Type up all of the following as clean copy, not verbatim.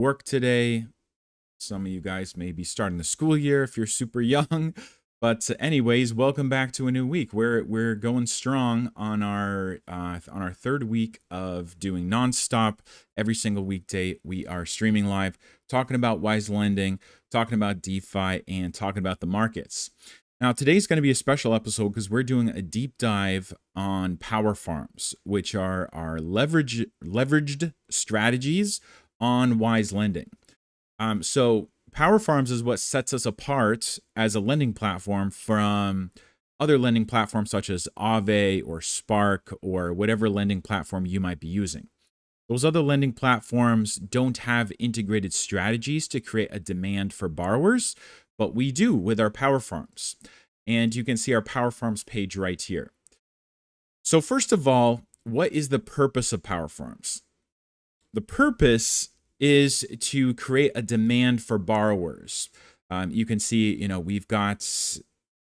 work today. Some of you guys may be starting the school year if you're super young. But anyways, welcome back to a new week. We're going strong on our third week of doing nonstop every single weekday. We are streaming live, talking about Wise Lending, talking about DeFi, and talking about the markets. Now, today's going to be a special episode because we're doing a deep dive on power farms, which are our leveraged strategies on Wise Lending. So power farms is what sets us apart as a lending platform from other lending platforms such as Aave or Spark or whatever lending platform you might be using. Those other lending platforms don't have integrated strategies to create a demand for borrowers, but we do with our power farms. And you can see our power farms page right here. So first of all, what is the purpose of power farms? The purpose is to create a demand for borrowers. You can see, we've got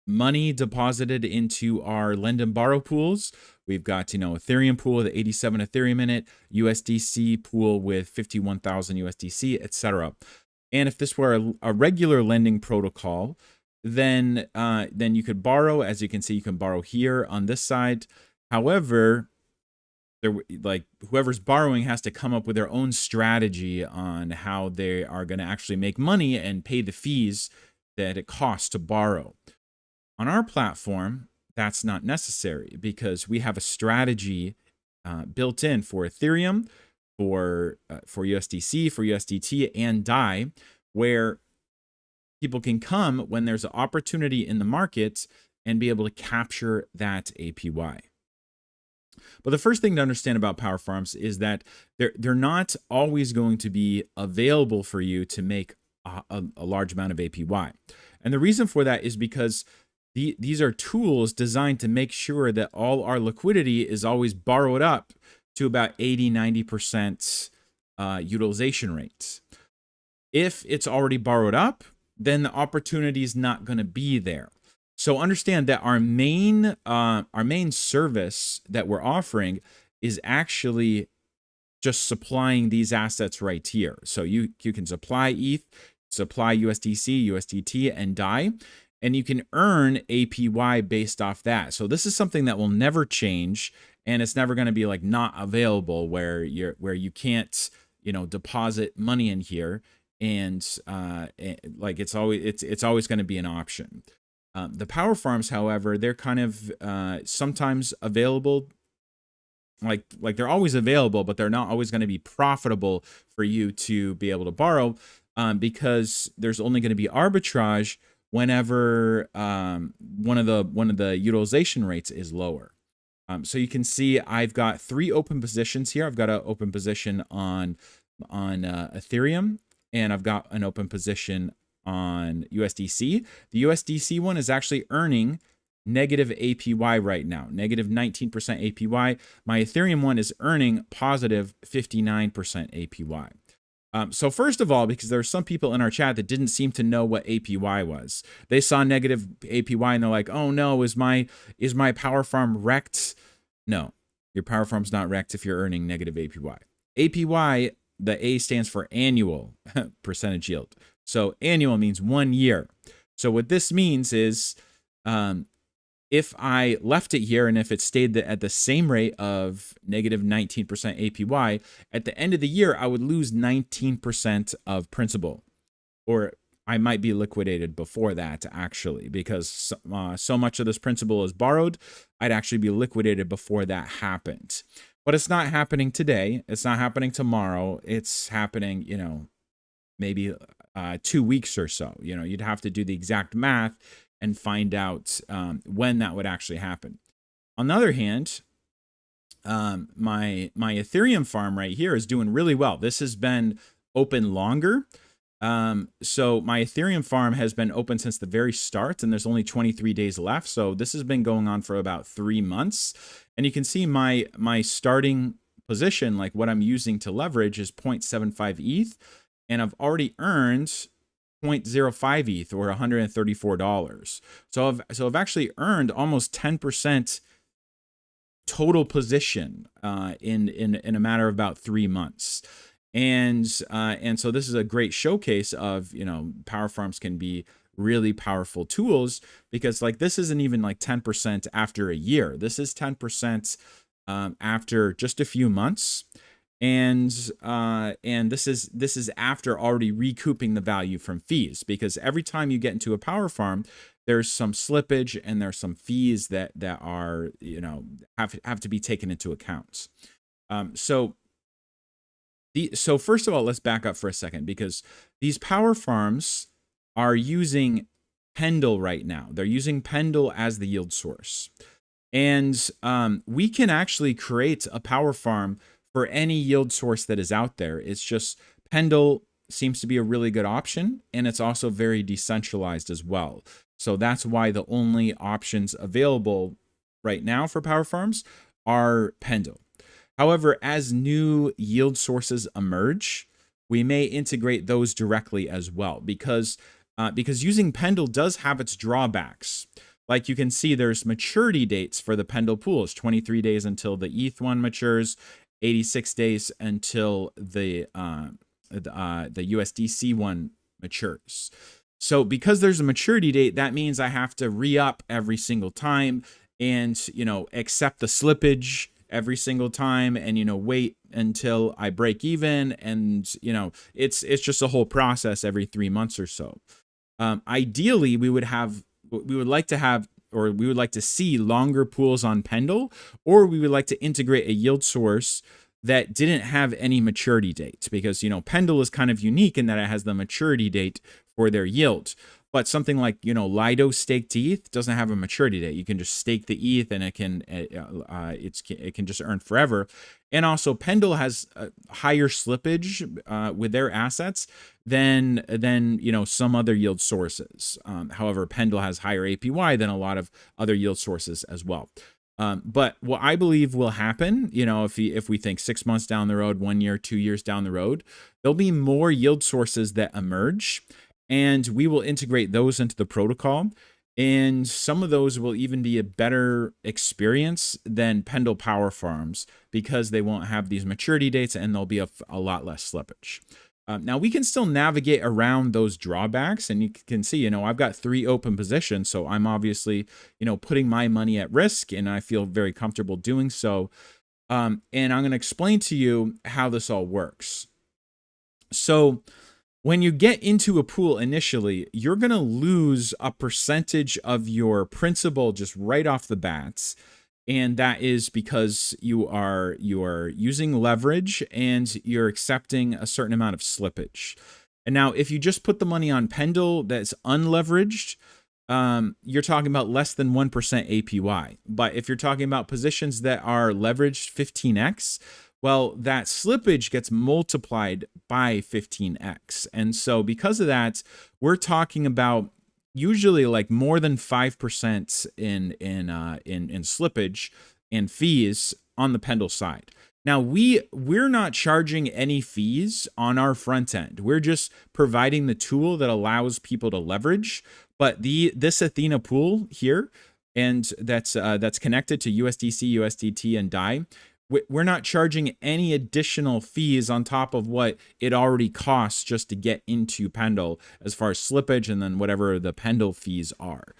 money deposited into our lend and borrow pools. We've got, Ethereum pool with 87 Ethereum in it, USDC pool with 51,000 USDC, etc. And if this were a regular lending protocol, then you could borrow. As you can see, you can borrow here on this side. However, whoever's borrowing has to come up with their own strategy on how they are going to actually make money and pay the fees that it costs to borrow. On our platform, that's not necessary because we have a strategy built in for Ethereum, for USDC, for USDT, and DAI, where people can come when there's an opportunity in the market and be able to capture that APY. But the first thing to understand about power farms is that they're not always going to be available for you to make a large amount of APY. And the reason for that is because these are tools designed to make sure that all our liquidity is always borrowed up to about 80-90% utilization rates. If it's already borrowed up, then the opportunity is not going to be there. So understand that our main service that we're offering is actually just supplying these assets right here. So you can supply ETH, supply USDC, USDT, and DAI, and you can earn APY based off that. So this is something that will never change, and it's never going to be like not available where you can't deposit money in here, and like it's always going to be an option. The power farms, however, they're kind of sometimes available, like they're always available, but they're not always going to be profitable for you to be able to borrow because there's only going to be arbitrage whenever one of the utilization rates is lower. So you can see I've got 3 open positions here. I've got an open position on Ethereum, and I've got an open position on USDC. The USDC one is actually earning negative APY right now, negative 19% APY. My Ethereum one is earning positive 59% APY. So first of all, because there are some people in our chat that didn't seem to know what APY was. They saw negative APY and they're like, oh no, is my power farm wrecked? No, your power farm's not wrecked if you're earning negative APY. APY, the A stands for annual percentage yield. So annual means 1 year. So what this means is if I left it here and if it stayed at the same rate of negative 19% APY, at the end of the year, I would lose 19% of principal. Or I might be liquidated before that, actually, because so much of this principal is borrowed, I'd actually be liquidated before that happened. But it's not happening today. It's not happening tomorrow. It's happening, maybe 2 weeks or so. You'd have to do the exact math and find out when that would actually happen. On the other hand, my Ethereum farm right here is doing really well. This has been open longer. So my Ethereum farm has been open since the very start, and there's only 23 days left. So this has been going on for about 3 months. And you can see my starting position, like what I'm using to leverage, is 0.75 ETH. And I've already earned 0.05 ETH or $134. So I've actually earned almost 10% total position in a matter of about 3 months. And so this is a great showcase of, power farms can be really powerful tools, because like this isn't even like 10% after a year. This is 10% after just a few months. And this is after already recouping the value from fees, because every time you get into a power farm, there's some slippage and there's some fees that are, have to be taken into account. So first of all, let's back up for a second, because these power farms are using Pendle right now. They're using Pendle as the yield source. And we can actually create a power farm for any yield source that is out there. It's just Pendle seems to be a really good option, and it's also very decentralized as well. So that's why the only options available right now for power farms are Pendle. However, as new yield sources emerge, we may integrate those directly as well, because using Pendle does have its drawbacks. Like you can see, there's maturity dates for the Pendle pools: 23 days until the ETH one matures, 86 days until the USDC one matures. So because there's a maturity date, that means I have to re-up every single time, and accept the slippage every single time, and wait until I break even, and it's just a whole process every 3 months or so. Ideally, we would like to see longer pools on Pendle, or we would like to integrate a yield source that didn't have any maturity date, because Pendle is kind of unique in that it has the maturity date for their yield. But something like Lido staked ETH doesn't have a maturity date. You can just stake the ETH, and it can just earn forever. And also, Pendle has a higher slippage with their assets than some other yield sources. However, Pendle has higher APY than a lot of other yield sources as well. But what I believe will happen, if we think 6 months down the road, 1 year, 2 years down the road, there'll be more yield sources that emerge, and we will integrate those into the protocol. And some of those will even be a better experience than Pendle power farms, because they won't have these maturity dates, and there'll be a lot less slippage. Now, we can still navigate around those drawbacks, and you can see, I've got 3 open positions, so I'm obviously, putting my money at risk, and I feel very comfortable doing so. And I'm going to explain to you how this all works. So when you get into a pool initially, you're going to lose a percentage of your principal just right off the bats. And that is because you are using leverage, and you're accepting a certain amount of slippage. And now, if you just put the money on Pendle that's unleveraged, you're talking about less than 1% APY. But if you're talking about positions that are leveraged 15x, well, that slippage gets multiplied by 15x. And so because of that, we're talking about usually like more than 5% in slippage and fees on the Pendle side. Now, we're not charging any fees on our front end. We're just providing the tool that allows people to leverage. But this Athena pool here, and that's connected to USDC, USDT, and DAI, we're not charging any additional fees on top of what it already costs just to get into Pendle, as far as slippage and then whatever the Pendle fees are.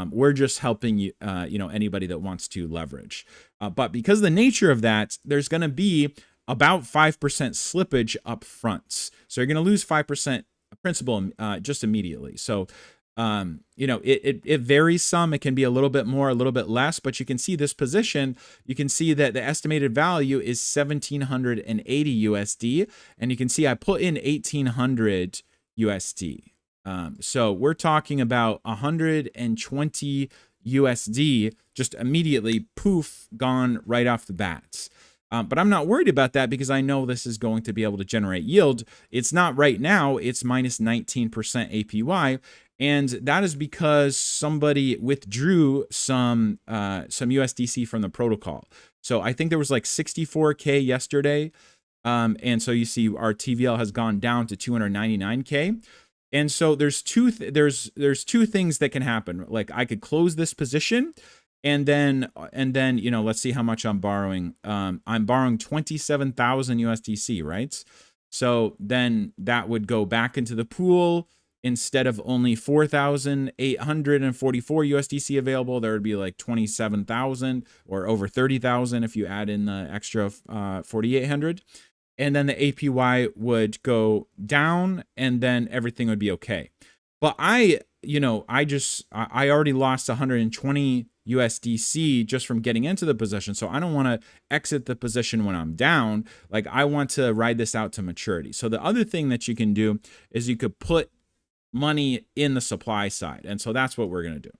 We're just helping you, anybody that wants to leverage. But because of the nature of that, there's going to be about 5% slippage up front. So you're going to lose 5% principal just immediately. So it varies some. It can be a little bit more, a little bit less, but you can see this position. You can see that the estimated value is 1,780 USD, and you can see I put in 1,800 USD. So we're talking about 120 USD just immediately, poof, gone right off the bat. But I'm not worried about that, because I know this is going to be able to generate yield. It's not right now. It's minus 19% APY. And that is because somebody withdrew some USDC from the protocol. So I think there was like 64K yesterday. And so you see our TVL has gone down to 299K. And so there's two things that can happen. Like, I could close this position, and then let's see how much I'm borrowing. I'm borrowing 27,000 USDC, right? So then that would go back into the pool. Instead of only 4,844 USDC available, there would be like 27,000 or over 30,000 if you add in the extra 4,800. And then the APY would go down, and then everything would be okay. But I already lost 120 USDC just from getting into the position. So I don't want to exit the position when I'm down. Like, I want to ride this out to maturity. So the other thing that you can do is you could put money in the supply side. And so that's what we're going to do.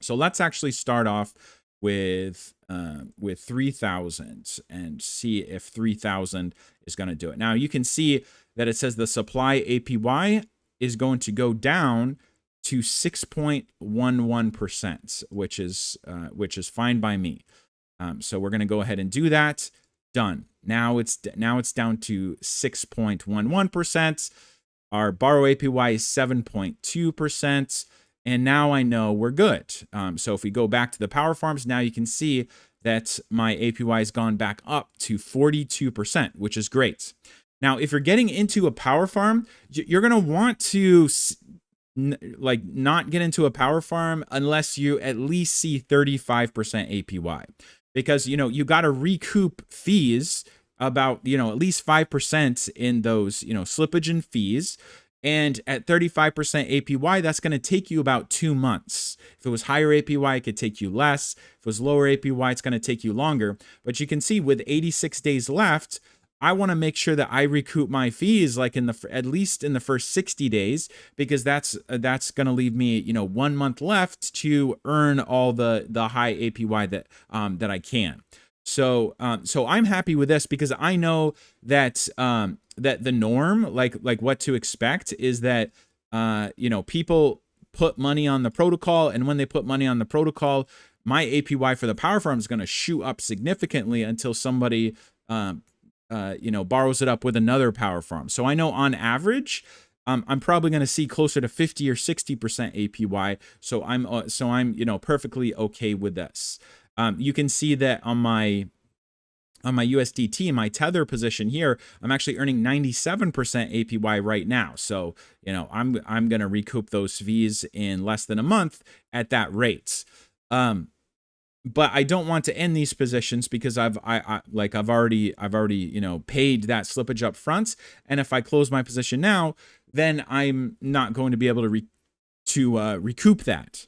So let's actually start off with 3,000 and see if 3,000 is going to do it. Now you can see that it says the supply APY is going to go down to 6.11%, which is fine by me. So we're going to go ahead and do that. Done. Now it's down to 6.11%. Our borrow APY is 7.2%. And now I know we're good. So if we go back to the power farms, now you can see that my APY has gone back up to 42%, which is great. Now, if you're getting into a power farm, you're going to want to not get into a power farm unless you at least see 35% APY, because, you got to recoup fees about, at least 5% in those, slippage and fees. And at 35% APY, that's going to take you about 2 months. If it was higher APY, it could take you less. If it was lower APY, it's going to take you longer. But you can see with 86 days left, I want to make sure that I recoup my fees like at least in the first 60 days, because that's going to leave me 1 month left to earn all the high APY that I can. So I'm happy with this, because I know that that the norm, like what to expect, is that people put money on the protocol, and when they put money on the protocol, my APY for the power farm is going to shoot up significantly until somebody borrows it up with another power farm. So I know on average, I'm probably going to see closer to 50 or 60% APY. So I'm perfectly okay with this. You can see that on my USDT, my Tether position here, I'm actually earning 97% APY right now. So, I'm going to recoup those fees in less than a month at that rate. But I don't want to end these positions, because I've already paid that slippage up front. And if I close my position now, then I'm not going to be able to recoup that.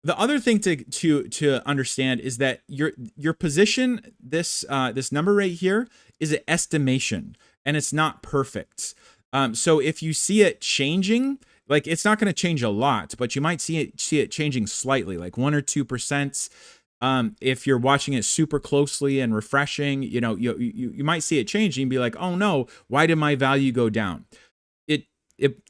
The other thing to understand is that your position, this number right here, is an estimation, and it's not perfect. So if you see it changing, like, it's not going to change a lot, but you might see it changing slightly, like 1 or 2%. If you're watching it super closely and refreshing, you might see it changing and be like, oh no, why did my value go down?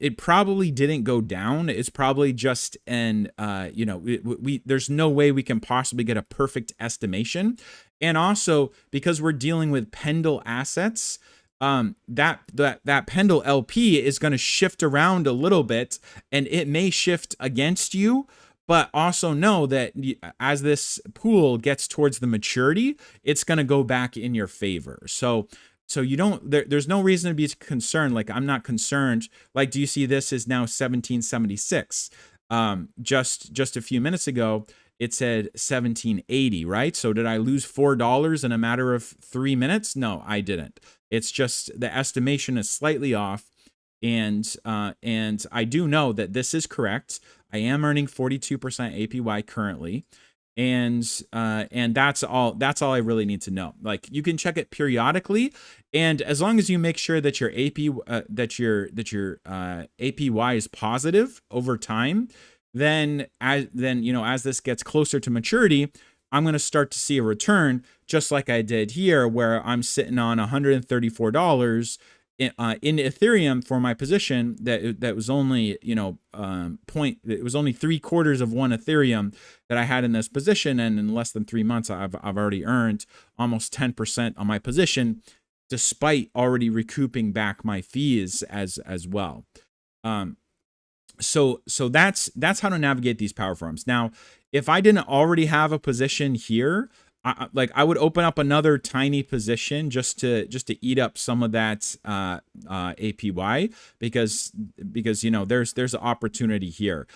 It probably didn't go down. It's probably just there's no way we can possibly get a perfect estimation. And also, because we're dealing with Pendle assets, that Pendle LP is going to shift around a little bit, and it may shift against you. But also know that as this pool gets towards the maturity, it's going to go back in your favor. So you don't, there's no reason to be concerned. Like, I'm not concerned. Like, do you see this is now 1776? Just a few minutes ago, it said 1780, right? So did I lose $4 in a matter of 3 minutes? No, I didn't. It's just the estimation is slightly off. And I do know that this is correct. I am earning 42% APY currently. And that's all I really need to know. Like, you can check it periodically, and as long as you make sure that your APY is positive over time, then as this gets closer to maturity, I'm going to start to see a return, just like I did here, where I'm sitting on $134 in Ethereum for my position. That was only it was only 3/4 of 1 Ethereum that I had in this position, and in less than 3 months I've already earned almost 10% on my position, despite already recouping back my fees as well. So that's how to navigate these power farms. Now, if I didn't already have a position here, I would open up another tiny position just to eat up some of that APY, because you know there's an opportunity here.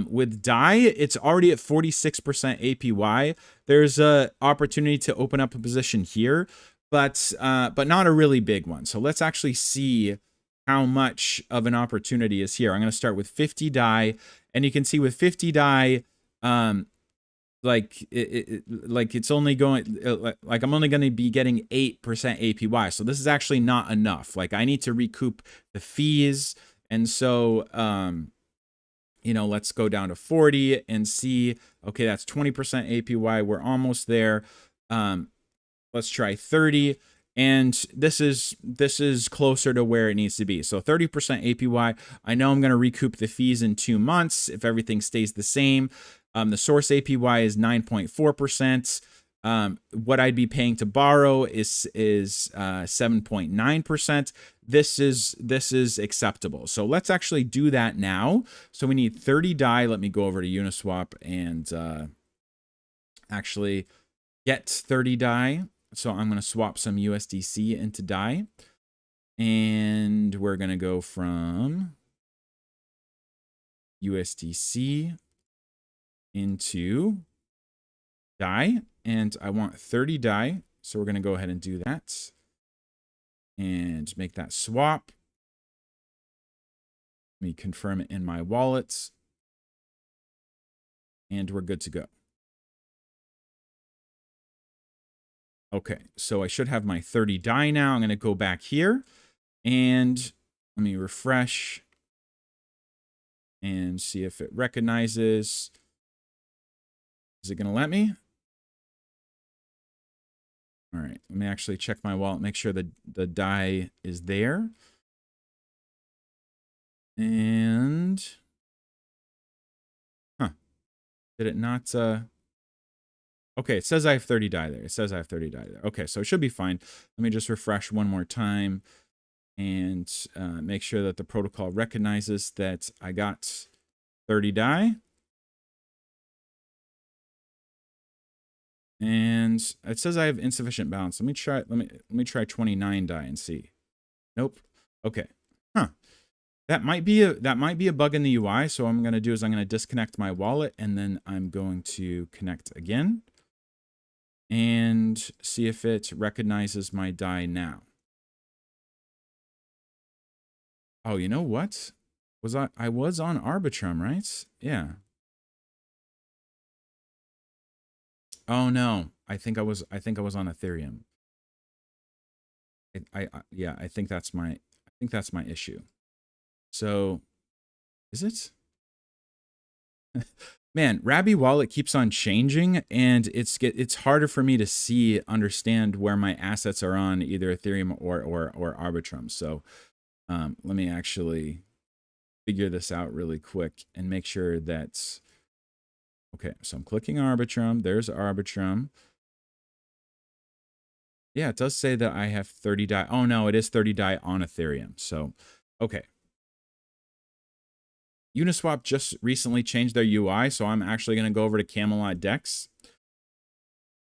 With DAI, it's already at 46% APY. There's a opportunity to open up a position here, but not a really big one. So let's actually see how much of an opportunity is here. I'm going to start with 50 DAI, and you can see with 50 DAI, like it's only going, like I'm only going to be getting 8% APY. So this is actually not enough. Like I need to recoup the fees. And so, you know, let's go down to 40 and see, okay, that's 20% APY. We're almost there. Let's try 30. And this is closer to where it needs to be. So 30% APY. I know I'm going to recoup the fees in 2 months if everything stays the same. The source APY is 9.4%. What I'd be paying to borrow is 7.9%. This is acceptable. So let's actually do that now. So we need 30 DAI. Let me go over to Uniswap and actually get 30 DAI. So I'm going to swap some USDC into DAI. And we're going to go from USDC into DAI. And I want 30 DAI. So we're going to go ahead and do that. And make that swap. Let me confirm it in my wallet. And we're good to go. Okay, so I should have my 30 DAI now. I'm going to go back here and let me refresh and see if it recognizes. Is it going to let me? All right, let me actually check my wallet, make sure that the DAI is there. And, did it not, okay, it says I have 30 DAI there. It says I have 30 DAI there. Okay, so it should be fine. Let me just refresh one more time and make sure that the protocol recognizes that I got 30 DAI. And it says I have insufficient balance. Let me try 29 DAI and see. Nope. Okay. That might be a bug in the UI. So what I'm going to do is I'm going to disconnect my wallet and then I'm going to connect again and see if it recognizes my DAI now. Oh, you know what? I was on Arbitrum, right? Yeah. Oh no, I think I was on Ethereum. Yeah, I think that's my issue. So, is it? Man, Rabby Wallet keeps on changing, and it's harder for me to understand where my assets are on either Ethereum or Arbitrum. So, let me actually figure this out really quick and make sure that's okay. So I'm clicking Arbitrum. There's Arbitrum. Yeah, it does say that I have 30 DAI. Oh no, it is 30 DAI on Ethereum. So, okay. Uniswap just recently changed their UI, so I'm actually going to go over to Camelot Dex.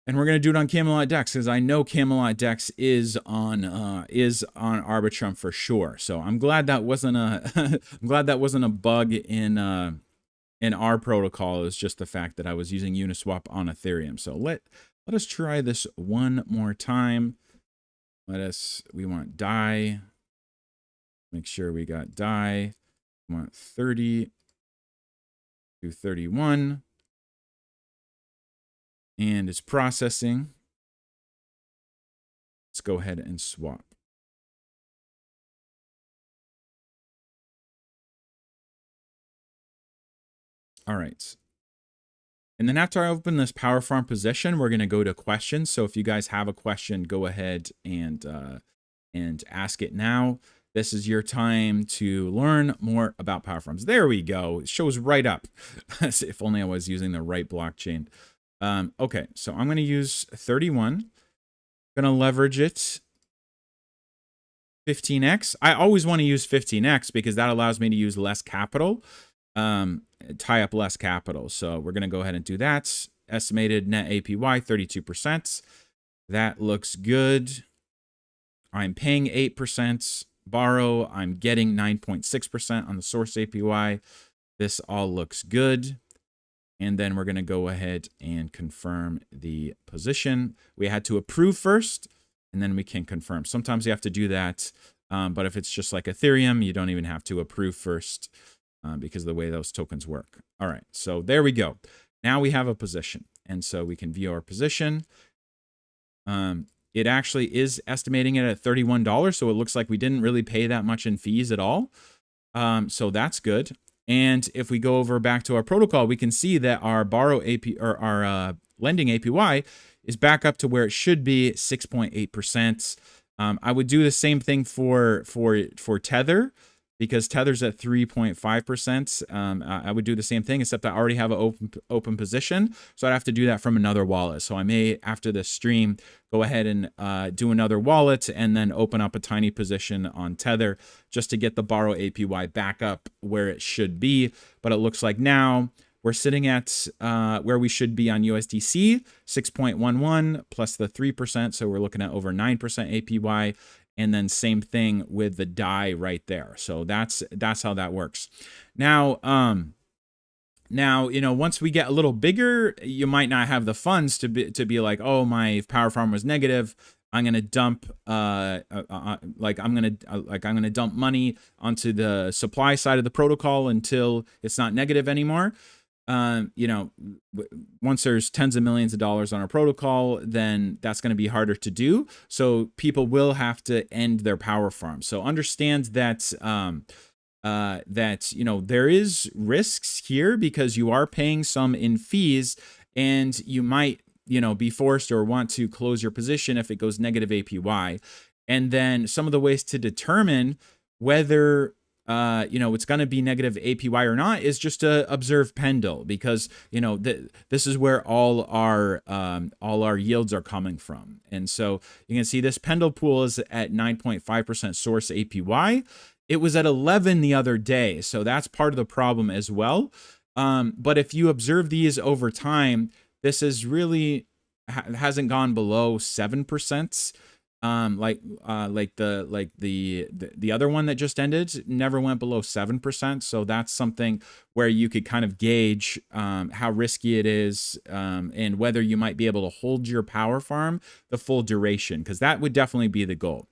And we're going to do it on Camelot Dex because I know Camelot Dex is on Arbitrum for sure. So I'm glad that wasn't a bug in our protocol. It's just the fact that I was using Uniswap on Ethereum. So let us try this one more time. We want DAI. Make sure we got DAI. We want 30 to 31. And it's processing. Let's go ahead and swap. All right. And then after I open this Power Farm position, we're going to go to questions. So if you guys have a question, go ahead and ask it now. This is your time to learn more about Power Farms. There we go. It shows right up. If only I was using the right blockchain. Okay, so I'm going to use 31. I'm going to leverage it 15x. I always want to use 15x because that allows me to use less capital, tie up less capital. So we're going to go ahead and do that. estimated net APY 32%. That looks good. I'm paying 8%. Borrow, I'm getting 9.6% on the source APY. This all looks good. And then we're going to go ahead and confirm the position. We had to approve first, and then we can confirm. Sometimes you have to do that. But if it's just like Ethereum, you don't even have to approve first because of the way those tokens work. All right, so there we go. Now we have a position. And so we can view our position. It actually is estimating it at $31. So it looks like we didn't really pay that much in fees at all. So that's good. And if we go over back to our protocol, we can see that our borrow AP or our lending APY is back up to where it should be, 6.8%. I would do the same thing for Tether, because Tether's at 3.5%. I would do the same thing, except I already have an open position, so I'd have to do that from another wallet. So I may, after the stream, go ahead and do another wallet and then open up a tiny position on Tether just to get the borrow APY back up where it should be. But it looks like now we're sitting at where we should be on USDC, 6.11 plus the 3%. So we're looking at over 9% APY. And then same thing with the DAI right there. So that's how that works. Now, once we get a little bigger, you might not have the funds to be like, oh, my power farm was negative. I'm gonna dump I'm gonna dump money onto the supply side of the protocol until it's not negative anymore. Once there's tens of millions of dollars on our protocol, then that's going to be harder to do. So people will have to end their power farm. So understand that there is risks here, because you are paying some in fees, and you might be forced or want to close your position if it goes negative APY. And then some of the ways to determine whether it's going to be negative APY or not is just to observe Pendle, because this is where all our yields are coming from. And so you can see this Pendle pool is at 9.5% source APY. It was at 11 the other day, so that's part of the problem as well. But if you observe these over time, this is really hasn't gone below 7%. Like the other one that just ended never went below 7%. So that's something where you could kind of gauge how risky it is, and whether you might be able to hold your power farm the full duration, because that would definitely be the goal.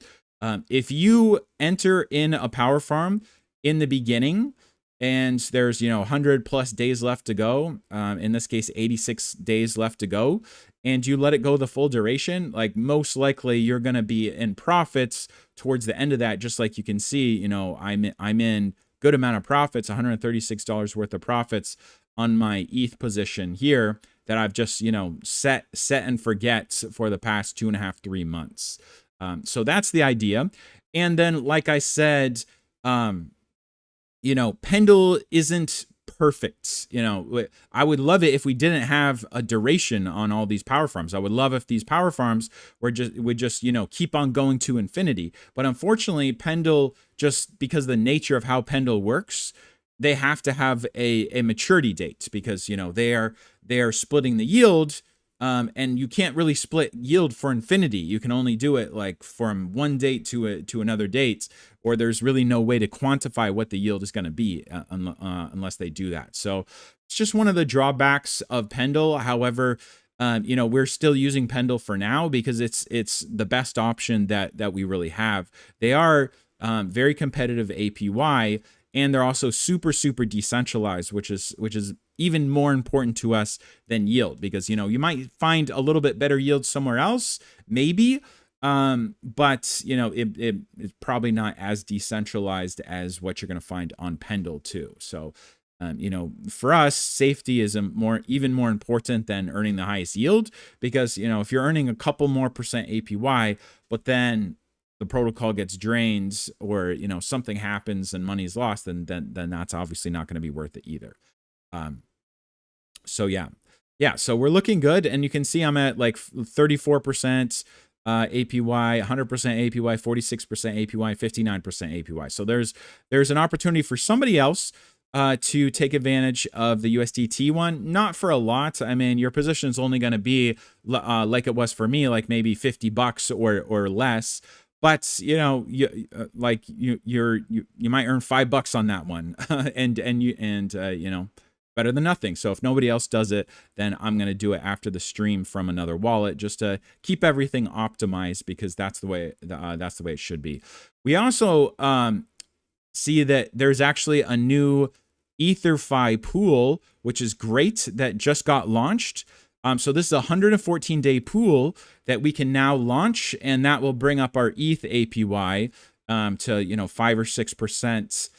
If you enter in a power farm in the beginning and there's 100+ days left to go, in this case 86 days left to go, and you let it go the full duration, like most likely you're going to be in profits towards the end of that. Just like you can see, I'm in good amount of profits, $136 worth of profits on my ETH position here that I've just set and forget for the past 2.5, 3 months. So that's the idea. And then, like I said, Pendle isn't perfect. I would love it if we didn't have a duration on all these power farms. I would love if these power farms would just keep on going to infinity. But unfortunately, Pendle, just because of the nature of how Pendle works, they have to have a maturity date, because they are splitting the yield. And you can't really split yield for infinity. You can only do it like from one date to another date, or there's really no way to quantify what the yield is going to be unless they do that. So it's just one of the drawbacks of Pendle. However, we're still using Pendle for now because it's the best option that we really have. They are very competitive APY, and they're also super decentralized, which is even more important to us than yield, because you might find a little bit better yield somewhere else, maybe, but it's probably not as decentralized as what you're going to find on Pendle too. So for us, safety is even more important than earning the highest yield, because if you're earning a couple more percent APY, but then the protocol gets drained, or something happens and money's lost, then that's obviously not going to be worth it either. So so we're looking good, and you can see I'm at like 34% APY, 100% APY, 46% APY, 59% APY. So there's an opportunity for somebody else to take advantage of the USDT one. Not for a lot. I mean, your position is only going to be like it was for me, like maybe $50 or less. But you know, you might earn $5 on that one, and you know, better than nothing. So if nobody else does it, then I'm going to do it after the stream from another wallet, just to keep everything optimized, because that's the way it should be. We also see that there's actually a new EtherFi pool, which is great, that just got launched. So this is a 114-day pool that we can now launch, and that will bring up our ETH APY to, you know, 5 or 6%.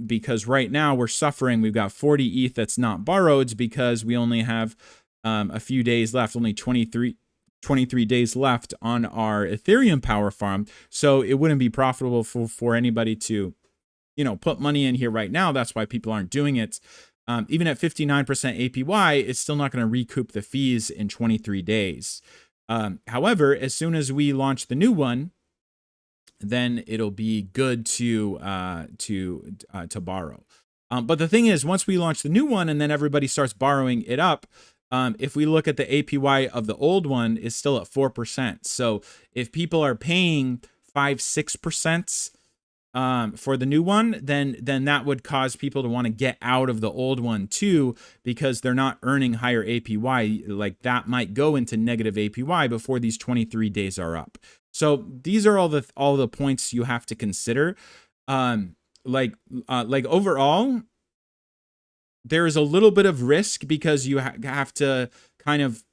Because right now we're suffering. We've got 40 ETH that's not borrowed because we only have a few days left, only 23 days left on our Ethereum power farm. So it wouldn't be profitable for anybody to, you know, put money in here right now. That's why people aren't doing it. Even at 59% APY, it's still not going to recoup the fees in 23 days. However, as soon as we launch the new one, then it'll be good to borrow. But the thing is, once we launch the new one and then everybody starts borrowing it up, if we look at the APY of the old one, is still at 4%. So if people are paying 5-6% for the new one, then that would cause people to want to get out of the old one too, because they're not earning higher APY. Like that might go into negative APY before these 23 days are up. So these are all the points you have to consider. Like overall, there is a little bit of risk because you have to kind of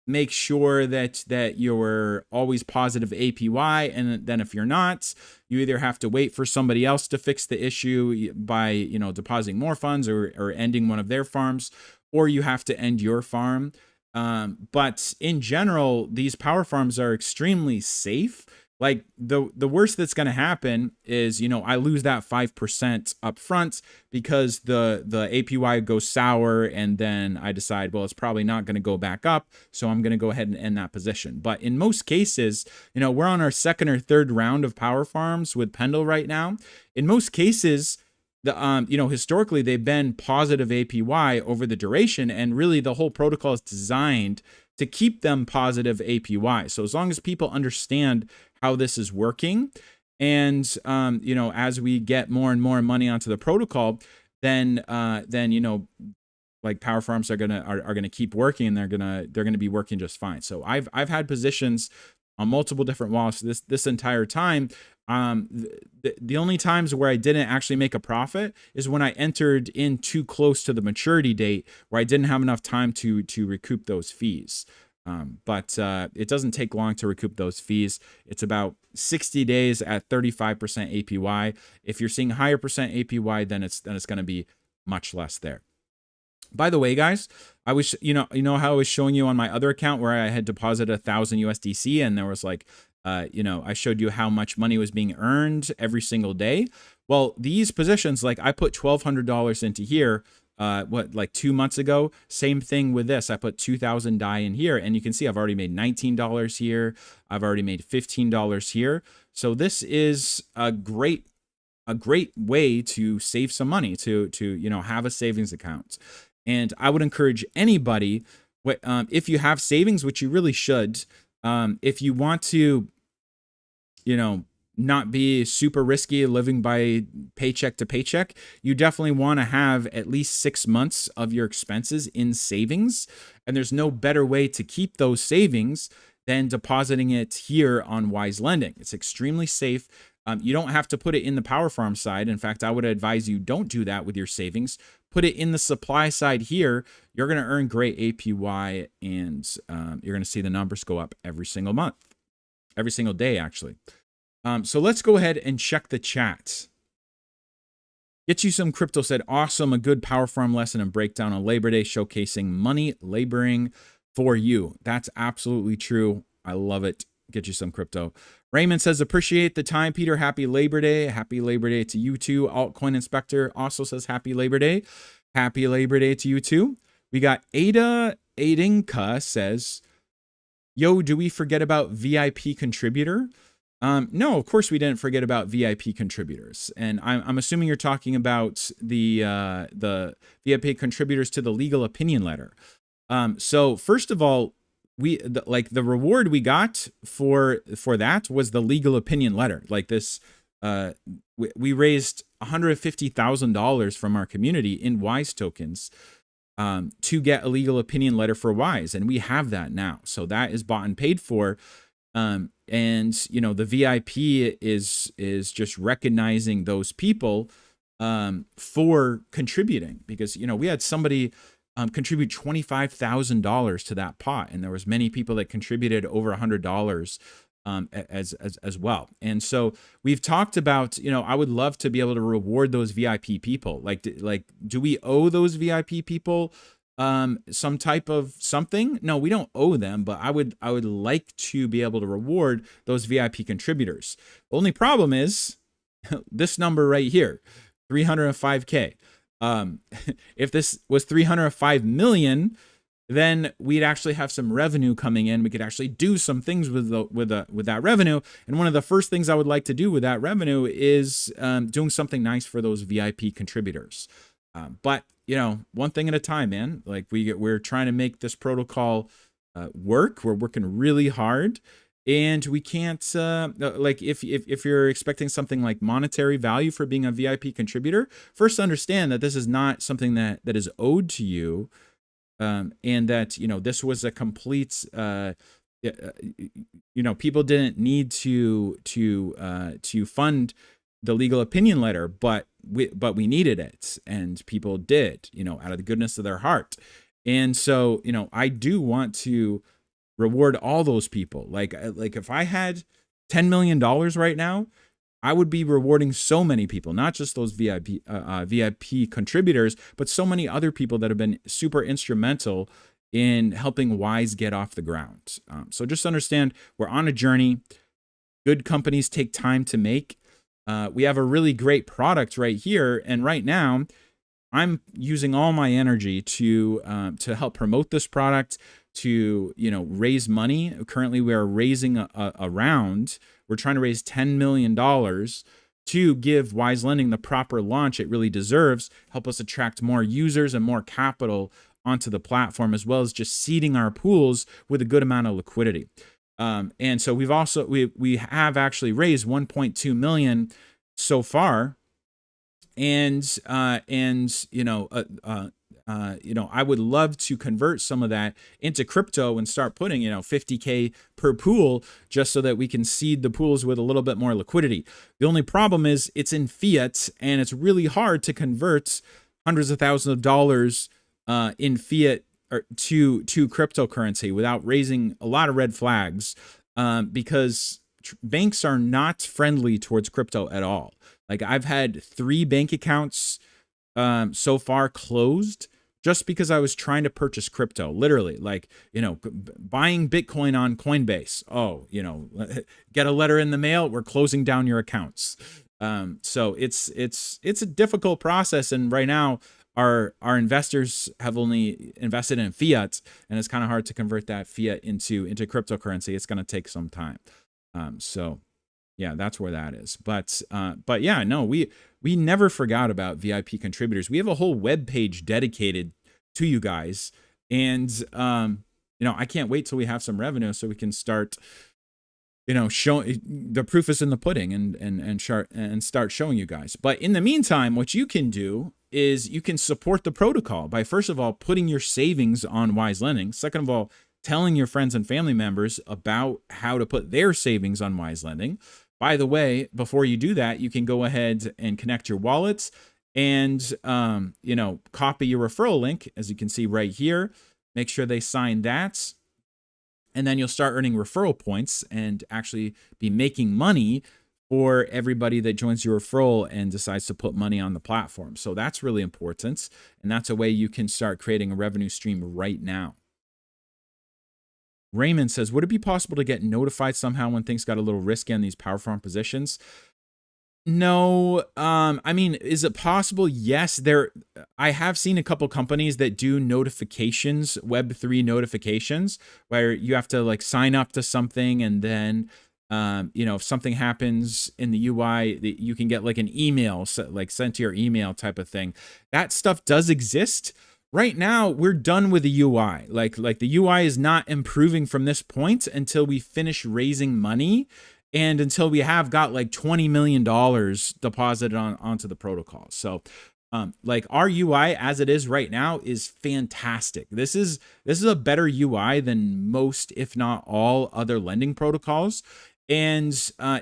make sure that you're always positive APY, and then if you're not, you either have to wait for somebody else to fix the issue by, you know, depositing more funds or ending one of their farms, or you have to end your farm. But in general, these power farms are extremely safe. Like the worst that's going to happen is, you know, I lose that 5% up front because the APY goes sour, and then I decide, well, it's probably not going to go back up, so I'm going to go ahead and end that position. But in most cases, you know, we're on our second or third round of power farms with Pendle right now. In most cases, you know, historically they've been positive APY over the duration, and really the whole protocol is designed to keep them positive APY. So as long as people understand how this is working, and you know, as we get more and more money onto the protocol, then you know, like power farms are gonna keep working, and they're gonna be working just fine. So I've had positions on multiple different wallets this entire time. The only times where I didn't actually make a profit is when I entered in too close to the maturity date, where I didn't have enough time to recoup those fees. But it doesn't take long to recoup those fees. It's about 60 days at 35% APY. If you're seeing higher percent APY, then it's going to be much less there. By the way, guys, I was, you know how I was showing you on my other account where I had deposited 1,000 USDC, and there was like, you know, I showed you how much money was being earned every single day. Well, these positions, like I put $1,200 into here, like 2 months ago. Same thing with this. I put 2,000 DAI in here, and you can see I've already made $19 here. I've already made $15 here. So this is a great way to save some money, to you know, have a savings account. And I would encourage anybody, if you have savings, which you really should, if you want to, you know, not be super risky living by paycheck to paycheck, you definitely want to have at least 6 months of your expenses in savings. And there's no better way to keep those savings than depositing it here on Wise Lending. It's extremely safe. You don't have to put it in the power farm side. In fact, I would advise you don't do that with your savings. Put it in the supply side here. You're going to earn great APY, and you're going to see the numbers go up every single month, every single day, actually. So let's go ahead and check the chat. Get You Some Crypto said, awesome, a good power farm lesson and breakdown on Labor Day, showcasing money laboring for you. That's absolutely true. I love it. Get You Some Crypto. Raymond says, appreciate the time, Peter. Happy Labor Day. Happy Labor Day to you too. Altcoin Inspector also says happy Labor Day. Happy Labor Day to you too. We got Ada Adinka says, yo, do we forget about VIP contributor? No, of course we didn't forget about VIP contributors, and I'm assuming you're talking about the VIP contributors to the legal opinion letter. So first of all, the reward we got for that was the legal opinion letter. Like this, we raised $150,000 from our community in Wise tokens to get a legal opinion letter for Wise, and we have that now. So that is bought and paid for. And you know, the VIP is just recognizing those people for contributing, because you know, we had somebody contribute $25,000 to that pot, and there was many people that contributed over $100 as well. And so we've talked about, you know, I would love to be able to reward those VIP people. Like do we owe those VIP people some type of something? No, we don't owe them, but I would like to be able to reward those VIP contributors. The only problem is this number right here, 305K. If this was 305 million, then we'd actually have some revenue coming in. We could actually do some things with that revenue. And one of the first things I would like to do with that revenue is doing something nice for those VIP contributors. But you know, one thing at a time, man. Like we're trying to make this protocol work. We're working really hard, and we can't like if you're expecting something like monetary value for being a VIP contributor, first understand that this is not something that is owed to you, and that, you know, this was a complete you know, people didn't need to fund the legal opinion letter, but we needed it, and people did, you know, out of the goodness of their heart. And so, you know, I do want to reward all those people. Like if I had $10 million right now, I would be rewarding so many people, not just those VIP contributors, but so many other people that have been super instrumental in helping Wise get off the ground. So just understand, we're on a journey. Good companies take time to make. We have a really great product right here, and right now, I'm using all my energy to help promote this product, to, you know, raise money. Currently, we are raising a round. We're trying to raise $10 million to give Wise Lending the proper launch it really deserves, help us attract more users and more capital onto the platform, as well as just seeding our pools with a good amount of liquidity. And so we have actually raised 1.2 million so far. And you know, I would love to convert some of that into crypto and start putting, you know, 50K per pool, just so that we can seed the pools with a little bit more liquidity. The only problem is it's in fiat, and it's really hard to convert hundreds of thousands of dollars in fiat to cryptocurrency without raising a lot of red flags, because banks are not friendly towards crypto at all. Like I've had 3 bank accounts so far closed just because I was trying to purchase crypto. Literally, like, you know, buying Bitcoin on Coinbase. Oh, you know, get a letter in the mail, we're closing down your accounts. So it's a difficult process, and right now our investors have only invested in fiat, and it's kind of hard to convert that fiat into cryptocurrency. It's going to take some time. So yeah, that's where that is. But yeah, no, we never forgot about VIP contributors. We have a whole web page dedicated to you guys, and you know, I can't wait till we have some revenue so we can start, you know, showing the proof is in the pudding, and start showing you guys. But in the meantime, what you can do is you can support the protocol by, first of all, putting your savings on Wise Lending. Second of all, telling your friends and family members about how to put their savings on Wise Lending. By the way, before you do that, you can go ahead and connect your wallets and, you know, copy your referral link, as you can see right here. Make sure they sign that, and then you'll start earning referral points and actually be making money for everybody that joins your referral and decides to put money on the platform. So that's really important, and that's a way you can start creating a revenue stream right now. Raymond says, would it be possible to get notified somehow when things got a little risky on these power farm positions? No. I mean, is it possible? Yes. I have seen a couple companies that do notifications, Web3 notifications, where you have to like sign up to something, and then You know, if something happens in the UI, you can get like an email, like sent to your email type of thing. That stuff does exist. Right now, we're done with the UI. Like the UI is not improving from this point until we finish raising money and until we have got like $20 million deposited onto the protocol. So like our UI as it is right now is fantastic. This is a better UI than most, if not all, other lending protocols. And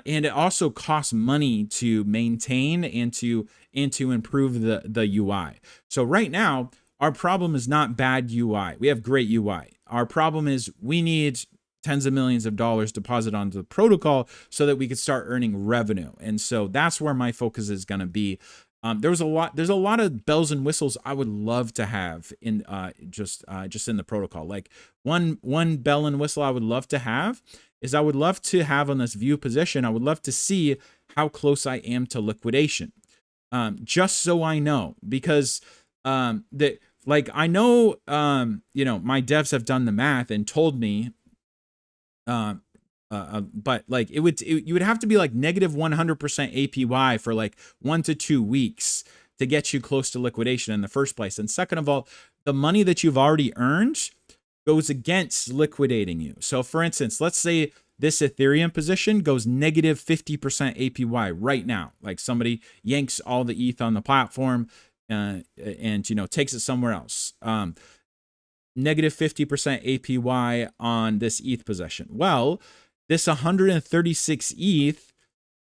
it also costs money to maintain and to improve the UI. So right now, our problem is not bad UI. We have great UI. Our problem is we need tens of millions of dollars deposited onto the protocol so that we could start earning revenue. And so that's where my focus is going to be. There's a lot of bells and whistles I would love to have in just in the protocol. Like one bell and whistle I would love to have is I would love to have on this view position. I would love to see how close I am to liquidation, just so I know, because like I know you know, my devs have done the math and told me. But like you would have to be like negative 100% APY for like 1 to 2 weeks to get you close to liquidation in the first place. And second of all, the money that you've already earned goes against liquidating you. So for instance, let's say this Ethereum position goes negative 50% APY right now. Like somebody yanks all the ETH on the platform and you know, takes it somewhere else. Negative 50% APY on this ETH possession. Well, this 136 ETH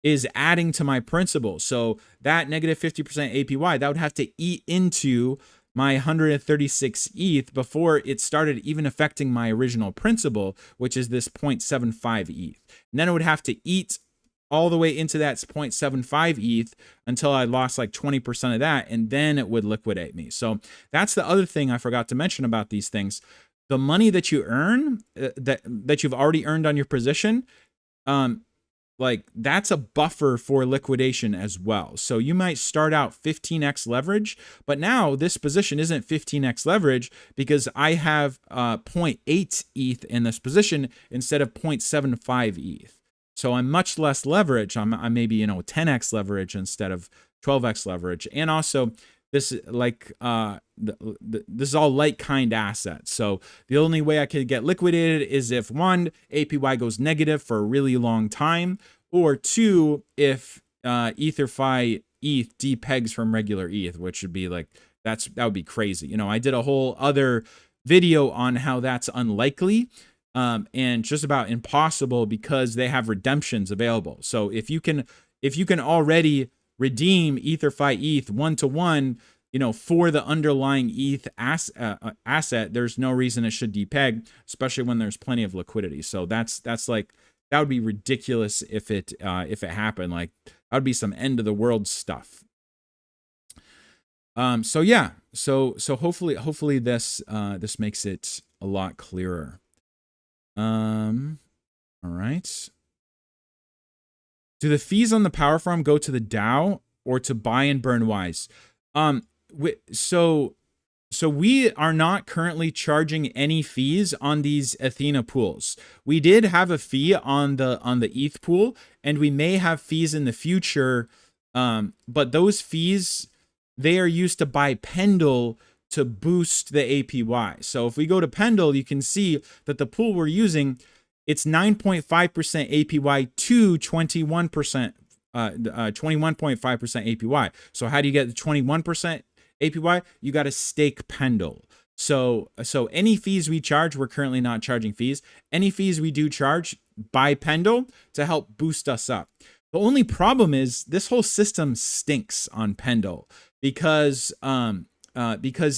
is adding to my principal. So that negative 50% APY, that would have to eat into my 136 ETH before it started even affecting my original principal, which is this 0.75 ETH. And then it would have to eat all the way into that 0.75 ETH until I lost like 20% of that, and then it would liquidate me. So that's the other thing I forgot to mention about these things. The money that you earn, that you've already earned on your position, like that's a buffer for liquidation as well. So you might start out 15x leverage, but now this position isn't 15x leverage because I have 0.8 ETH in this position instead of 0.75 ETH. So I'm much less leverage. I'm maybe, you know, 10x leverage instead of 12x leverage. And also this like this is all like kind assets. So the only way I could get liquidated is if one, APY goes negative for a really long time, or two, if EtherFi ETH depegs from regular ETH, which would be like that would be crazy. You know, I did a whole other video on how that's unlikely. And just about impossible because they have redemptions available. So if you can already redeem EtherFi ETH 1-to-1, you know, for the underlying ETH asset, there's no reason it should depeg, especially when there's plenty of liquidity. So that's like, that would be ridiculous if it happened. Like that would be some end of the world stuff. So yeah, so hopefully this makes it a lot clearer. All right. Do the fees on the power farm go to the DAO or to buy and burn Wise? So we are not currently charging any fees on these Athena pools. We did have a fee on the ETH pool, and we may have fees in the future. But those fees, they are used to buy Pendle to boost the APY. So if we go to Pendle, you can see that the pool we're using, it's 9.5% APY to 21%, 21.5% APY. So how do you get the 21% APY? You got to stake Pendle. So any fees we charge, we're currently not charging fees. Any fees we do charge, buy Pendle to help boost us up. The only problem is this whole system stinks on Pendle because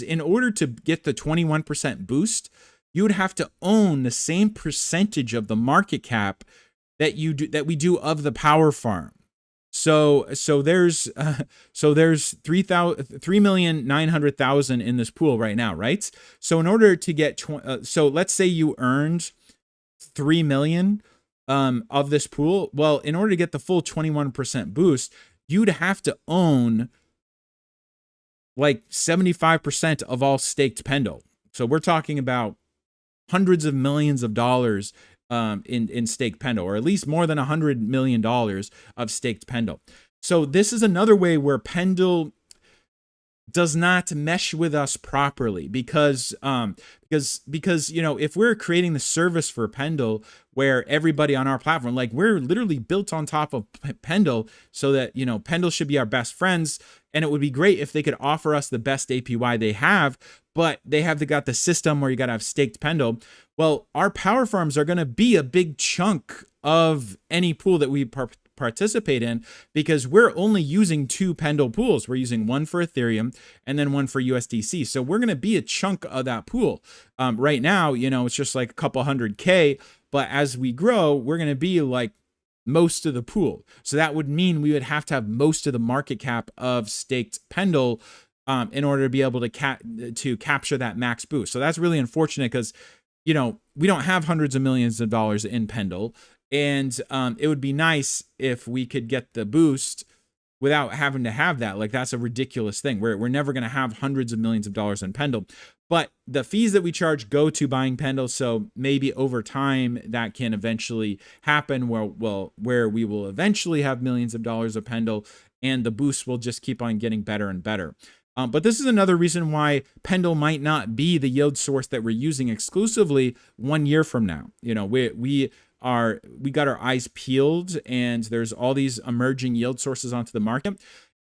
in order to get the 21% boost, you would have to own the same percentage of the market cap that we do of the power farm. So there's 3,900,000 in this pool right now, right? So in order to get so let's say you earned 3 million of this pool. Well, in order to get the full 21% boost, you'd have to own like 75% of all staked Pendle. So we're talking about hundreds of millions of dollars in staked Pendle, or at least more than $100 million of staked Pendle. So this is another way where Pendle does not mesh with us properly, because you know, if we're creating the service for Pendle where everybody on our platform, like, we're literally built on top of Pendle, so that, you know, Pendle should be our best friends, and it would be great if they could offer us the best APY they have, but they have got the system where you got to have staked Pendle. Well, our power farms are going to be a big chunk of any pool that we participate in, because we're only using 2 Pendle pools. We're using one for Ethereum and then one for USDC. So we're going to be a chunk of that pool. Right now, you know, it's just like a couple $100K, but as we grow, we're going to be like most of the pool. So that would mean we would have to have most of the market cap of staked Pendle in order to be able to capture that max boost. So that's really unfortunate, because, you know, we don't have hundreds of millions of dollars in Pendle. And it would be nice if we could get the boost without having to have that. Like, that's a ridiculous thing. We're never going to have hundreds of millions of dollars in Pendle. But the fees that we charge go to buying Pendle. So maybe over time that can eventually happen, where we will eventually have millions of dollars of Pendle, and the boost will just keep on getting better and better. But this is another reason why Pendle might not be the yield source that we're using exclusively 1 year from now. You know, we got our eyes peeled, and there's all these emerging yield sources onto the market.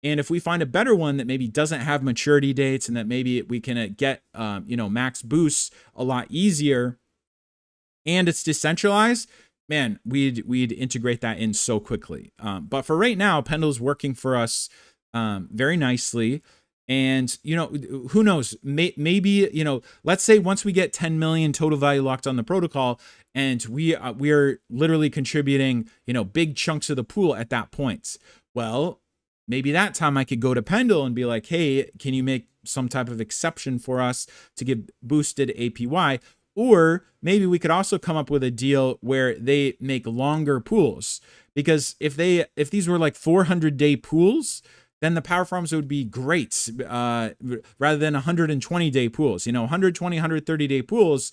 And if we find a better one that maybe doesn't have maturity dates, and that maybe we can get you know, max boosts a lot easier, and it's decentralized, man, we'd integrate that in so quickly. But for right now, Pendle's working for us very nicely. And, you know, who knows, maybe, you know, let's say once we get 10 million total value locked on the protocol, and we are literally contributing, you know, big chunks of the pool at that point. Well, maybe that time I could go to Pendle and be like, hey, can you make some type of exception for us to give boosted APY? Or maybe we could also come up with a deal where they make longer pools, because if these were like 400-day pools, then the power farms would be great, rather than 120-day pools. You know, 120, 130-day pools,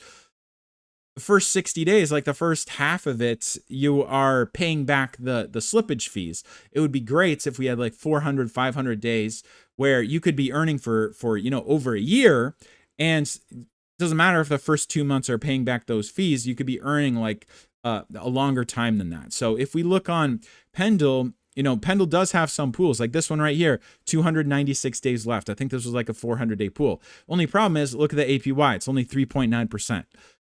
the first 60 days, like the first half of it, you are paying back the slippage fees. It would be great if we had like 400, 500 days where you could be earning for you know, over a year, and it doesn't matter if the first 2 months are paying back those fees. You could be earning like a longer time than that. So if we look on Pendle, you know, Pendle does have some pools like this one right here, 296 days left. I think this was like a 400-day pool. Only problem is, look at the APY. It's only 3.9%.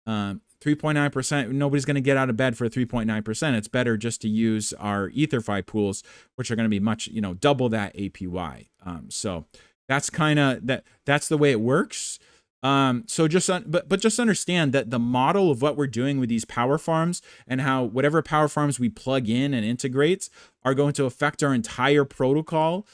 3.9%. Nobody's going to get out of bed for 3.9%. It's better just to use our EtherFi pools, which are going to be much, you know, double that APY. So that's kind of that's the way it works. So just understand that the model of what we're doing with these power farms, and how whatever power farms we plug in and integrate are going to affect our entire protocol.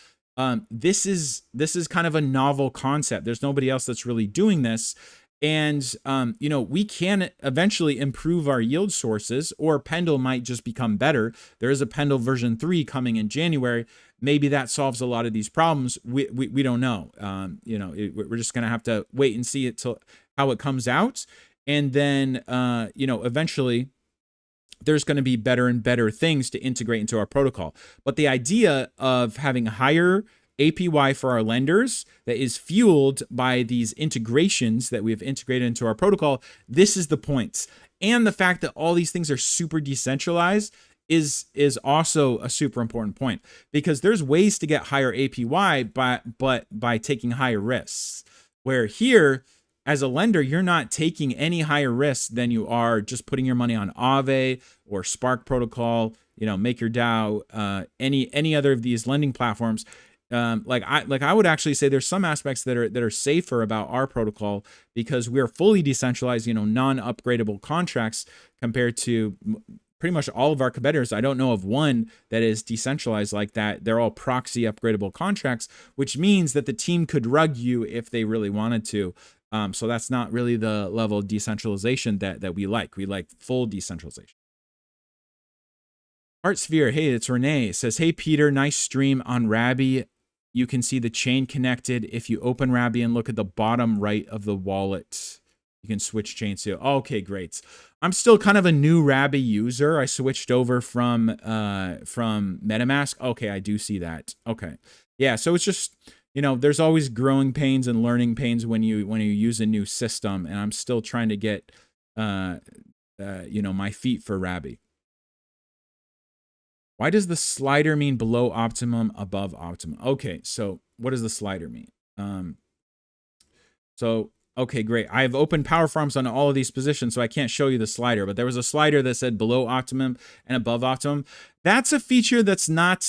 This is kind of a novel concept. There's nobody else that's really doing this. And, you know, we can eventually improve our yield sources, or Pendle might just become better. There is a Pendle version 3 coming in January. Maybe that solves a lot of these problems. We don't know. You know, we're just going to have to wait and see it till how it comes out. And then, you know, eventually there's going to be better and better things to integrate into our protocol. But the idea of having higher APY for our lenders that is fueled by these integrations that we've integrated into our protocol, this is the point. And the fact that all these things are super decentralized is also a super important point, because there's ways to get higher APY by taking higher risks, where here as a lender, you're not taking any higher risks than you are just putting your money on Aave or Spark Protocol, you know, MakerDAO, any other of these lending platforms. Like I would actually say there's some aspects that are safer about our protocol, because we're fully decentralized, you know, non-upgradable contracts compared to pretty much all of our competitors. I don't know of one that is decentralized like that. They're all proxy upgradable contracts, which means that the team could rug you if they really wanted to. So that's not really the level of decentralization that we like. We like full decentralization. Artsphere, hey, it's Renee. It says, hey, Peter, nice stream on Rabby. You can see the chain connected if you open Rabby and look at the bottom right of the wallet. You can switch chains too. Okay, great. I'm still kind of a new Rabby user. I switched over from MetaMask. Okay, I do see that. Okay. Yeah, so it's just, there's always growing pains and learning pains when you use a new system, and I'm still trying to get my feet for Rabby. Why does the slider mean below optimum, above optimum? Okay, so what does the slider mean? Okay, great. I've opened power farms on all of these positions, so I can't show you the slider, but there was a slider that said below optimum and above optimum. That's a feature it's not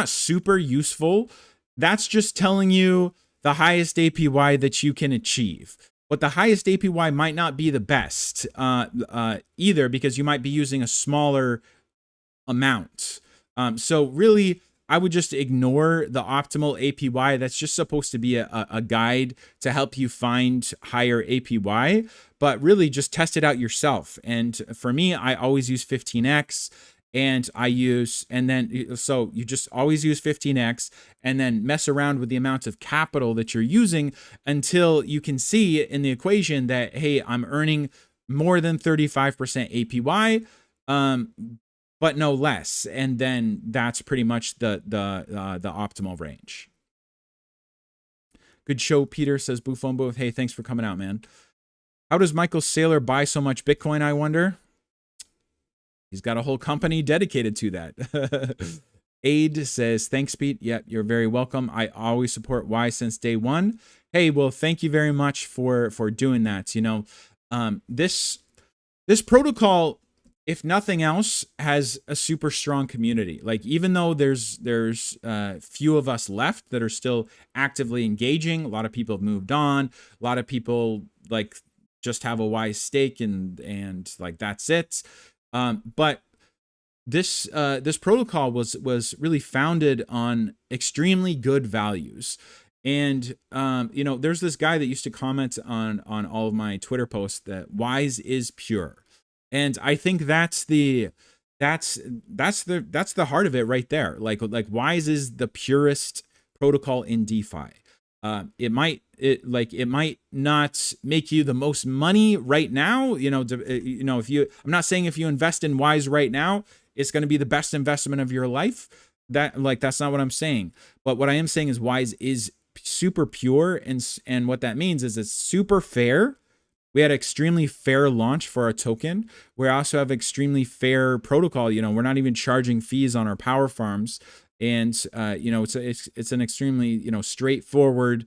super useful. That's just telling you the highest APY that you can achieve. But the highest APY might not be the best either, because you might be using a smaller amount. So really, I would just ignore the optimal APY. That's just supposed to be a guide to help you find higher APY, but really just test it out yourself. And for me, I always use 15x, so you just always use 15x and then mess around with the amount of capital that you're using until you can see in the equation that, hey, I'm earning more than 35% APY. But no less, and then that's pretty much the optimal range. Good show, Peter, says Buffon Booth. Hey, thanks for coming out, man. How does Michael Saylor buy so much Bitcoin, I wonder? He's got a whole company dedicated to that. Aid says, thanks, Pete. Yep, you're very welcome. I always support Wise since day one. Hey, well, thank you very much for doing that. This protocol, if nothing else, has a super strong community. Like, even though there's few of us left that are still actively engaging, a lot of people have moved on. A lot of people like just have a Wise stake and like that's it. But this protocol was really founded on extremely good values. And there's this guy that used to comment on all of my Twitter posts that Wise is pure. And I think that's the heart of it right there. Like Wise is the purest protocol in DeFi. It might not make you the most money right now. I'm not saying if you invest in Wise right now, it's going to be the best investment of your life. That's not what I'm saying. But what I am saying is Wise is super pure, and what that means is it's super fair. We had an extremely fair launch for our token. We also have extremely fair protocol. We're not even charging fees on our power farms, and it's an extremely straightforward,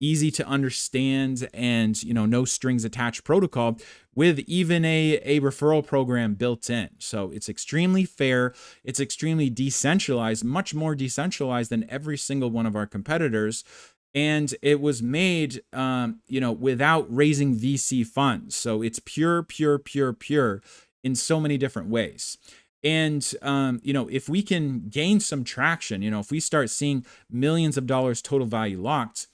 easy to understand, and no strings attached protocol with even a referral program built in. So it's extremely fair. It's extremely decentralized, much more decentralized than every single one of our competitors. And it was made, without raising VC funds. So it's pure in so many different ways. And, if we can gain some traction, if we start seeing millions of dollars total value locked,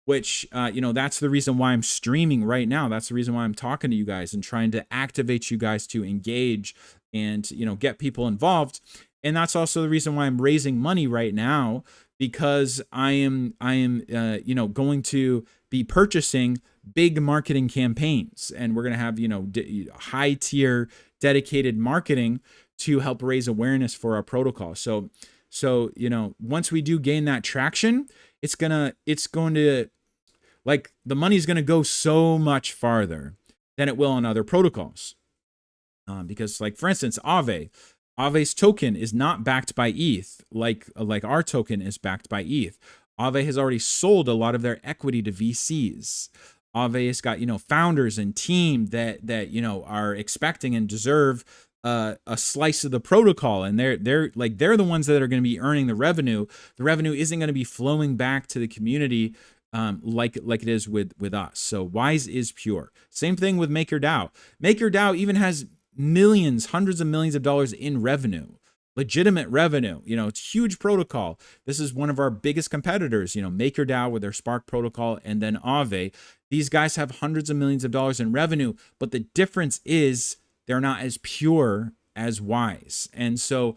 which, that's the reason why I'm streaming right now. That's the reason why I'm talking to you guys and trying to activate you guys to engage and, get people involved. And that's also the reason why I'm raising money right now, because I am going to be purchasing big marketing campaigns, and we're going to have, high tier dedicated marketing to help raise awareness for our protocol. So, once we do gain that traction, it's going to like, the money's going to go so much farther than it will on other protocols. Because, like, for instance, Aave's token is not backed by ETH like our token is backed by ETH. Aave has already sold a lot of their equity to VCs. Aave has got, founders and team that are expecting and deserve a slice of the protocol, and they're the ones that are going to be earning the revenue. The revenue isn't going to be flowing back to the community like it is with us. So Wise is pure. Same thing with MakerDAO. MakerDAO even has millions, hundreds of millions of dollars in revenue, legitimate revenue. It's huge protocol. This is one of our biggest competitors, MakerDAO with their Spark protocol, and then Aave. These guys have hundreds of millions of dollars in revenue, but the difference is they're not as pure as Wise. And so,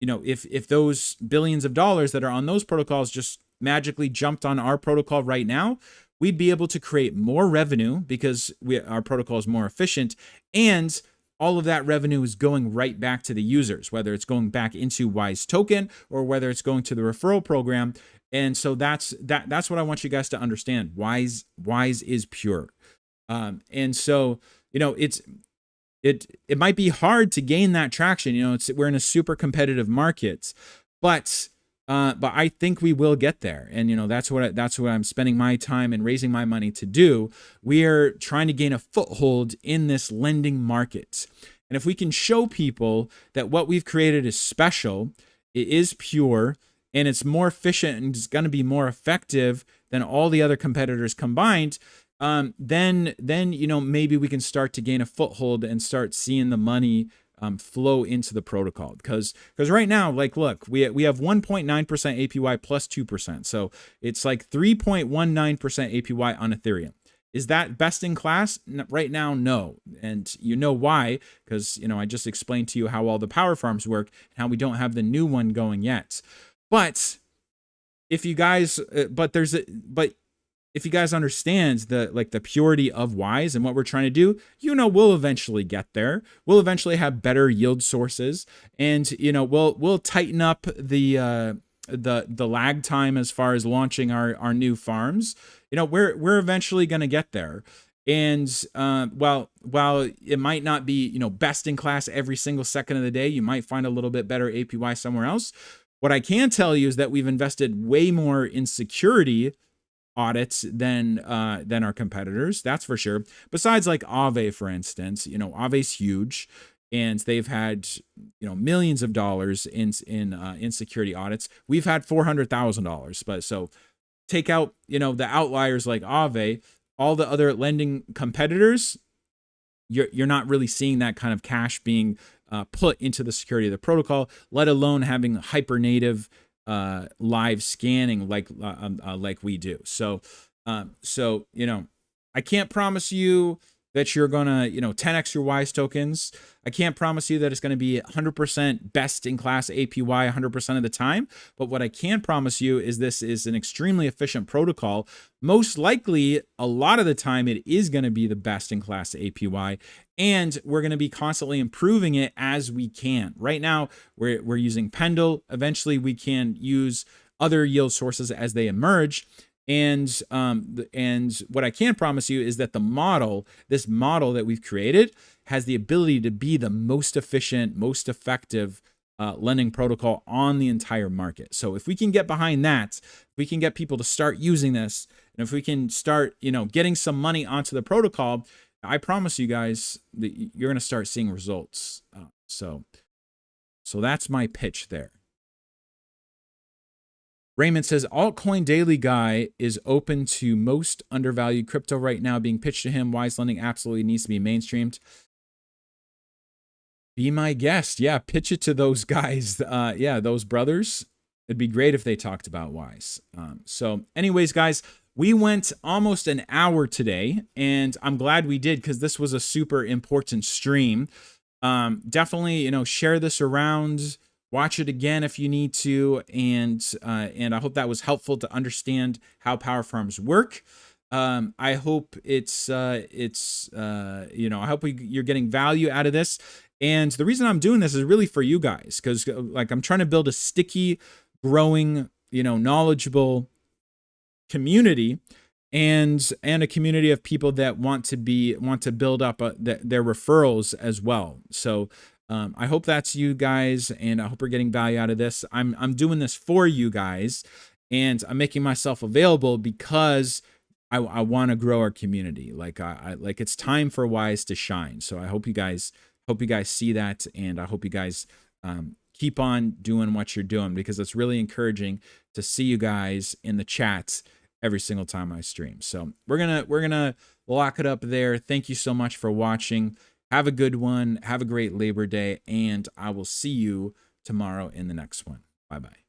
if those billions of dollars that are on those protocols just magically jumped on our protocol right now, we'd be able to create more revenue because our protocol is more efficient, and all of that revenue is going right back to the users, whether it's going back into Wise Token or whether it's going to the referral program. And so that's what I want you guys to understand. Wise is pure. And so, you know, it might be hard to gain that traction. You know, we're in a super competitive market, but I think we will get there. And, you know, that's what I'm spending my time and raising my money to do. We are trying to gain a foothold in this lending market. And if we can show people that what we've created is special, it is pure, and it's more efficient and it's going to be more effective than all the other competitors combined, then you know, maybe we can start to gain a foothold and start seeing the money flow into the protocol. Because right now, like, look, we have 1.9% APY plus 2%. So it's like 3.19% APY on Ethereum. Is that best in class? Right now, no. And you know why? Because, you know, I just explained to you how all the power farms work and how we don't have the new one going yet. But if you guys, if you guys understand the purity of Wise and what we're trying to do, you know, we'll eventually get there. We'll eventually have better yield sources, and, you know, we'll tighten up the lag time as far as launching our new farms. You know, we're eventually going to get there. And while it might not be, you know, best in class every single second of the day, you might find a little bit better APY somewhere else. What I can tell you is that we've invested way more in security audits than our competitors. That's for sure. Besides, like Aave, for instance, you know, Aave's huge, and they've had, you know, millions of dollars in security audits. We've had $400,000. But so take out, you know, the outliers like Aave, all the other lending competitors, you're not really seeing that kind of cash being put into the security of the protocol, let alone having hyper native live scanning like we do. So you know, I can't promise you that you're gonna, you know, 10x your Wise tokens. I can't promise you that it's gonna be 100% best in class APY 100% of the time. But what I can promise you is this is an extremely efficient protocol. Most likely, a lot of the time, it is gonna be the best in class APY, and we're gonna be constantly improving it as we can. Right now, we're using Pendle. Eventually, we can use other yield sources as they emerge. And what I can promise you is that this model that we've created has the ability to be the most efficient, most effective lending protocol on the entire market. So if we can get behind that, we can get people to start using this, and if we can start, you know, getting some money onto the protocol, I promise you guys that you're going to start seeing results. So that's my pitch there. Raymond says, Altcoin Daily Guy is open to most undervalued crypto right now being pitched to him. Wise Lending absolutely needs to be mainstreamed. Be my guest. Yeah, pitch it to those guys. Yeah, those brothers. It'd be great if they talked about Wise. So anyways, guys, we went almost an hour today, and I'm glad we did because this was a super important stream. Definitely, you know, share this around. Watch it again if you need to, and I hope that was helpful to understand how power farms work. I hope it's you know, I hope you're getting value out of this. And the reason I'm doing this is really for you guys, because like I'm trying to build a sticky, growing, you know, knowledgeable community, and a community of people that want to build up their referrals as well. So. I hope that's you guys, and I hope you're getting value out of this. I'm doing this for you guys, and I'm making myself available because I want to grow our community. Like like it's time for Wise to shine. So I hope you guys see that, and I hope you guys keep on doing what you're doing, because it's really encouraging to see you guys in the chats every single time I stream. So we're gonna lock it up there. Thank you so much for watching. Have a good one. Have a great Labor Day, and I will see you tomorrow in the next one. Bye-bye.